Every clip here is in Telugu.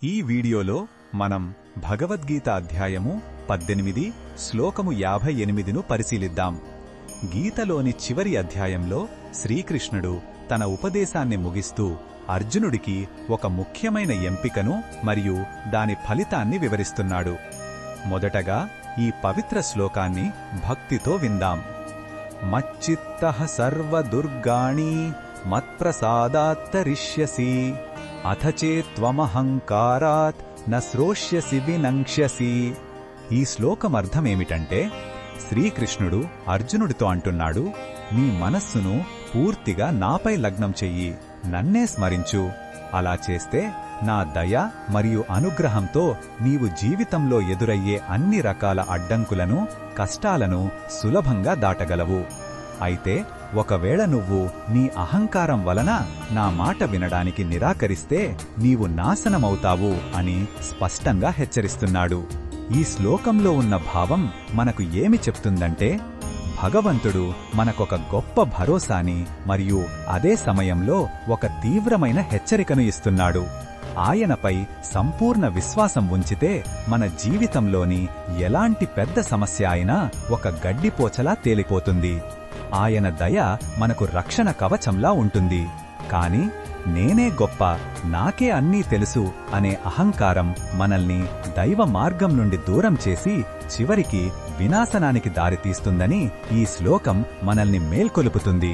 ఈ వీడియోలో మనం భగవద్గీత అధ్యాయము 18 శ్లోకము 58ను పరిశీలిద్దాం. గీతలోని చివరి అధ్యాయంలో శ్రీకృష్ణుడు తన ఉపదేశాన్ని ముగిస్తూ అర్జునుడికి ఒక ముఖ్యమైన ఎంపికను మరియు దాని ఫలితాన్ని వివరిస్తున్నాడు. మొదటగా ఈ పవిత్ర శ్లోకాన్ని భక్తితో విందాం. మచ్చిత్తః సర్వదుర్గాణి మత్ప్రసాదాత్తరిష్యసి అథ చేత్వమహంకారాత్ న శ్రోష్యసి వినంక్ష్యసి. ఈ శ్లోకమర్థమేమిటంటే, శ్రీకృష్ణుడు అర్జునుడితో అంటున్నాడు, నీ మనస్సును పూర్తిగా నాపై లగ్నం చెయ్యి, నన్నే స్మరించు. అలా చేస్తే నా దయ మరియు అనుగ్రహంతో నీవు జీవితంలో ఎదురయ్యే అన్ని రకాల అడ్డంకులను, కష్టాలను సులభంగా దాటగలవు. అయితే ఒకవేళ నువ్వు నీ అహంకారం వలన నా మాట వినడానికి నిరాకరిస్తే నీవు నాశనమవుతావు అని స్పష్టంగా హెచ్చరిస్తున్నాడు. ఈ శ్లోకంలో ఉన్న భావం మనకు ఏమి చెప్తుందంటే, భగవంతుడు మనకొక గొప్ప భరోసాని మరియు అదే సమయంలో ఒక తీవ్రమైన హెచ్చరికను ఇస్తున్నాడు. ఆయనపై సంపూర్ణ విశ్వాసం ఉంచితే మన జీవితంలోని ఎలాంటి పెద్ద సమస్య అయినా ఒక గడ్డిపోచలా తేలిపోతుంది. ఆయన దయ మనకు రక్షణ కవచంలా ఉంటుంది. కాని నేనే గొప్ప, నాకే అన్నీ తెలుసు అనే అహంకారం మనల్ని దైవ మార్గం నుండి దూరం చేసి చివరికి వినాశనానికి దారితీస్తుందని ఈ శ్లోకం మనల్ని మేల్కొలుపుతుంది.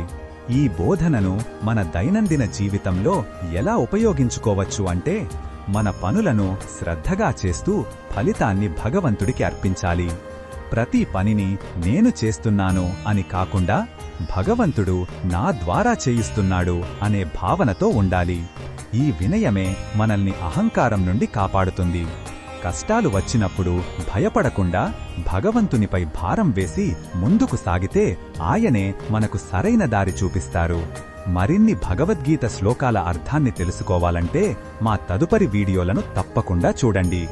ఈ బోధనను మన దైనందిన జీవితంలో ఎలా ఉపయోగించుకోవచ్చు అంటే, మన పనులను శ్రద్ధగా చేస్తూ ఫలితాన్ని భగవంతుడికి అర్పించాలి. ప్రతి పనిని నేను చేస్తున్నాను అని కాకుండా, భగవంతుడు నా ద్వారా చేయిస్తున్నాడు అనే భావనతో ఉండాలి. ఈ వినయమే మనల్ని అహంకారం నుండి కాపాడుతుంది. కష్టాలు వచ్చినప్పుడు భయపడకుండా భగవంతునిపై భారం వేసి ముందుకు సాగితే ఆయనే మనకు సరైన దారి చూపిస్తారు. మరిన్ని భగవద్గీత శ్లోకాల అర్థాన్ని తెలుసుకోవాలంటే మా తదుపరి వీడియోలను తప్పకుండా చూడండి.